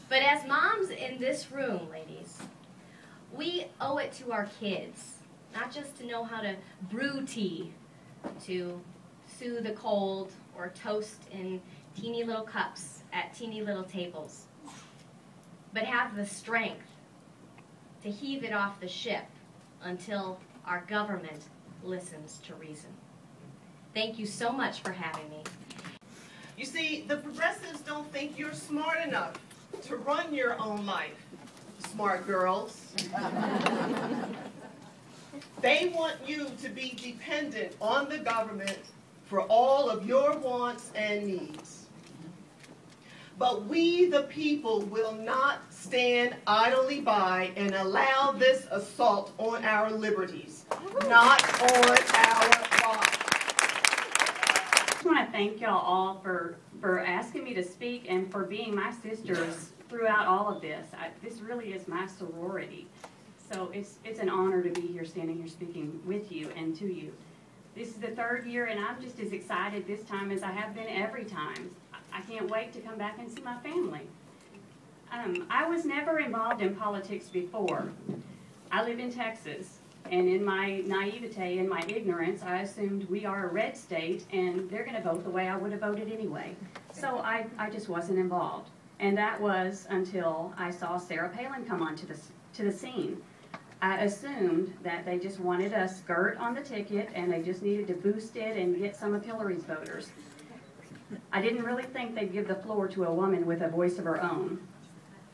But as moms in this room, ladies, we owe it to our kids, not just to know how to brew tea, to soothe the cold, or toast in teeny little cups at teeny little tables, but have the strength to heave it off the ship until our government listens to reason. Thank you so much for having me. You see, the progressives don't think you're smart enough to run your own life, smart girls. They want you to be dependent on the government for all of your wants and needs. But we, the people, will not stand idly by and allow this assault on our liberties, not on our lives. I just want to thank y'all all for asking me to speak and for being my sisters throughout all of this. This really is my sorority. So it's an honor to be here, standing here speaking with you and to you. This is the third year, and I'm just as excited this time as I have been every time. I can't wait to come back and see my family. I was never involved in politics before. I live in Texas, and in my naivete and my ignorance, I assumed we are a red state, and they're going to vote the way I would have voted anyway. So I just wasn't involved. And that was until I saw Sarah Palin come on to the scene. I assumed that they just wanted a skirt on the ticket and they just needed to boost it and get some of Hillary's voters. I didn't really think they'd give the floor to a woman with a voice of her own.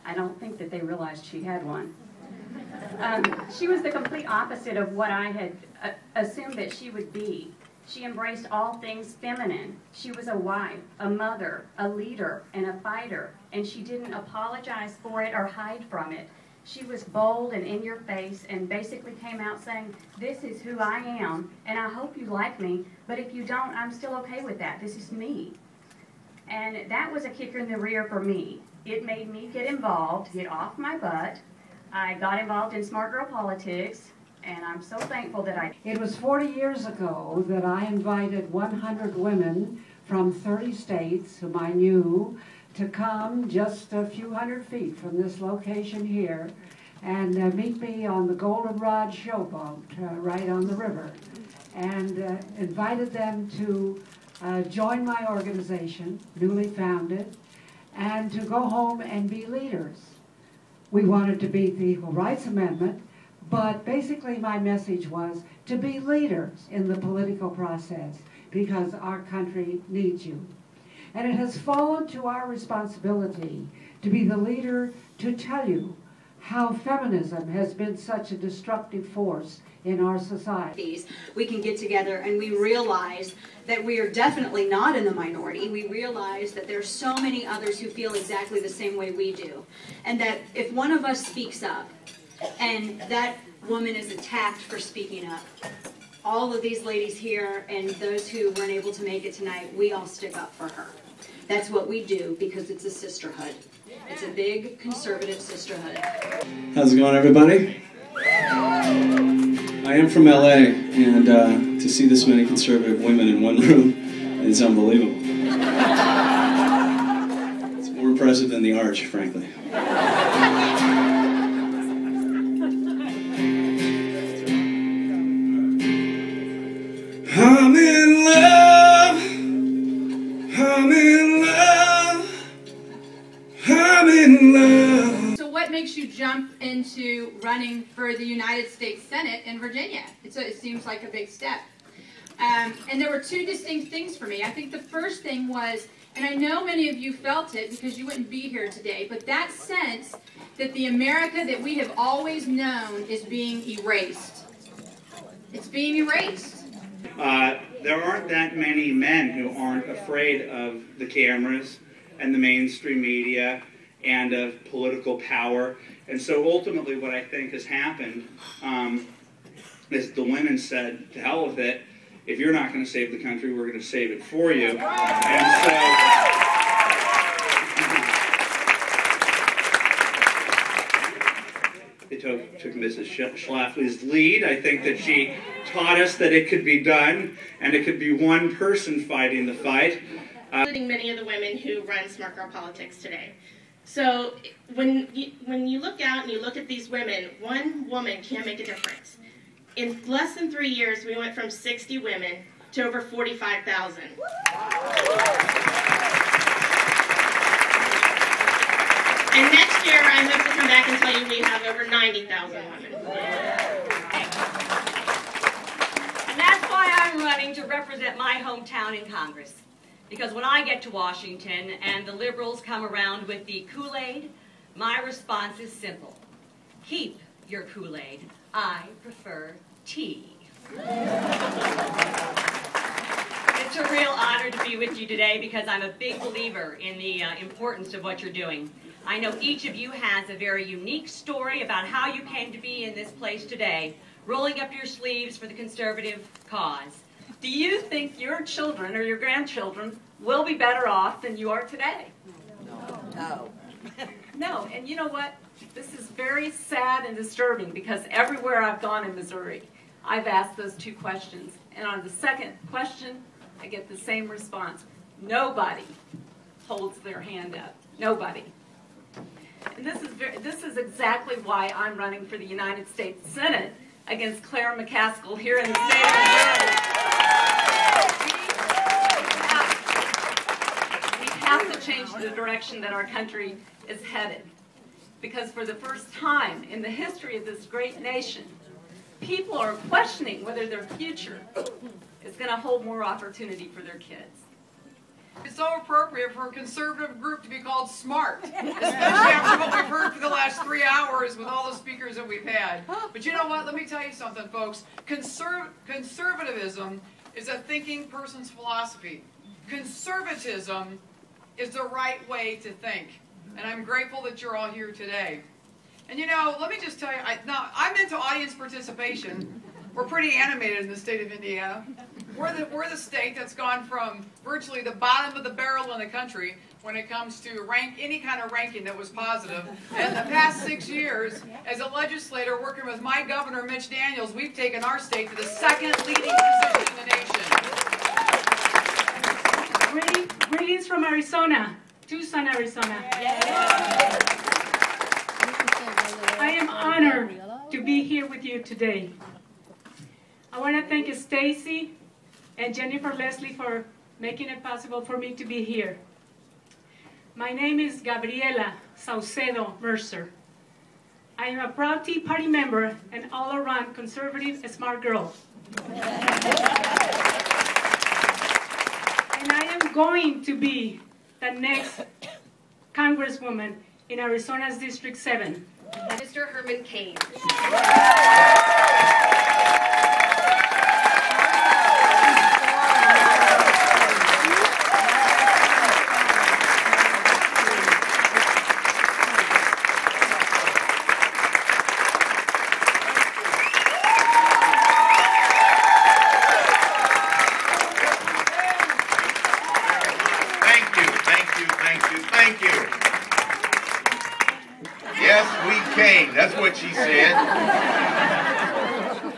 I don't think that they realized she had one. She was the complete opposite of what I had assumed that she would be. She embraced all things feminine. She was a wife, a mother, a leader, and a fighter, and she didn't apologize for it or hide from it. She was bold and in your face and basically came out saying, this is who I am, and I hope you like me, but if you don't, I'm still okay with that. This is me. And that was a kicker in the rear for me. It made me get involved, get off my butt. I got involved in smart girl politics, and I'm so thankful that I... It was 40 years ago that I invited 100 women from 30 states whom I knew to come just a few hundred feet from this location here and meet me on the Goldenrod showboat right on the river, and invited them to join my organization, newly founded, and to go home and be leaders. We wanted to beat the Equal Rights Amendment, but basically my message was to be leaders in the political process because our country needs you. And it has fallen to our responsibility to be the leader to tell you how feminism has been such a destructive force in our society. We can get together and we realize that we are definitely not in the minority. We realize that there's so many others who feel exactly the same way we do. And that if one of us speaks up and that woman is attacked for speaking up, all of these ladies here and those who weren't able to make it tonight, we all stick up for her. That's what we do because it's a sisterhood. It's a big conservative sisterhood. How's it going, everybody? I am from LA, and to see this many conservative women in one room is unbelievable. It's more impressive than the Arch, frankly. I'm in love, I'm in love, I'm in love. So what makes you jump into running for the United States Senate in Virginia? It seems like a big step. And there were two distinct things for me. I think the first thing was, and I know many of you felt it because you wouldn't be here today, but that sense that the America that we have always known is being erased. It's being erased. There aren't that many men who aren't afraid of the cameras and the mainstream media and of political power. And so ultimately what I think has happened is the women said, to hell with it, if you're not going to save the country, we're going to save it for you. And so... They took Mrs. Schlafly's lead. I think that she taught us that it could be done, and it could be one person fighting the fight. Including many of the women who run Smart Girl Politics today. So when you look out and you look at these women, one woman can make a difference. In less than 3 years, we went from 60 women to over 45,000. And next year, I hope to come back and tell you we have over 90,000 women. And that's why I'm running to represent my hometown in Congress. Because when I get to Washington and the liberals come around with the Kool-Aid, my response is simple. Keep your Kool-Aid. I prefer tea. It's a real honor to be with you today because I'm a big believer in the importance of what you're doing. I know each of you has a very unique story about how you came to be in this place today, rolling up your sleeves for the conservative cause. Do you think your children or your grandchildren will be better off than you are today? No. No, and you know what? This is very sad and disturbing because everywhere I've gone in Missouri, I've asked those two questions. And on the second question, I get the same response. Nobody holds their hand up. Nobody. And this is exactly why I'm running for the United States Senate against Claire McCaskill here in the state of Missouri. We have to change the direction that our country is headed. Because for the first time in the history of this great nation, people are questioning whether their future is going to hold more opportunity for their kids. It's so appropriate for a conservative group to be called smart, especially after what we've heard for the last 3 hours with all the speakers that we've had. But you know what? Let me tell you something, folks. Conservatism is a thinking person's philosophy. Conservatism is the right way to think. And I'm grateful that you're all here today. And you know, let me just tell you, I'm into audience participation. We're pretty animated in the state of Indiana. We're the state that's gone from virtually the bottom of the barrel in the country when it comes to any kind of ranking that was positive. And the past 6 years, as a legislator working with my governor, Mitch Daniels, we've taken our state to the second leading position in the nation. Greetings from Arizona, Tucson, Arizona. I am honored to be here with you today. I want to thank Stacy and Jennifer Leslie for making it possible for me to be here. My name is Gabriela Saucedo Mercer. I am a proud Tea Party member and all-around conservative smart girl. And I am going to be the next Congresswoman in Arizona's District 7. Mr. Herman Cain. Thank you. Yes, we came. That's what she said.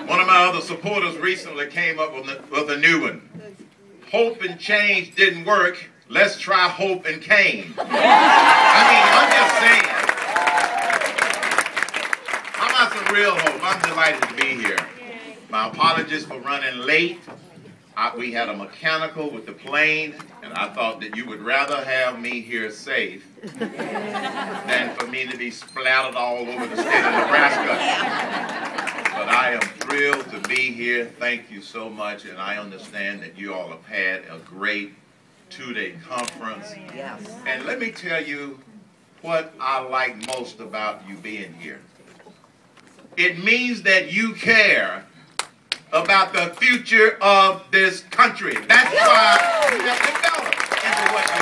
One of my other supporters recently came up with a new one. Hope and change didn't work. Let's try hope and cane. I mean, I'm just saying. I'm not some real hope. I'm delighted to be here. My apologies for running late. We had a mechanical with the plane, and I thought that you would rather have me here safe than for me to be splattered all over the state of Nebraska. But I am thrilled to be here. Thank you so much, and I understand that you all have had a great 2-day conference. Yes. And let me tell you what I like most about you being here. It means that you care about the future of this country. That's why you have developed into what you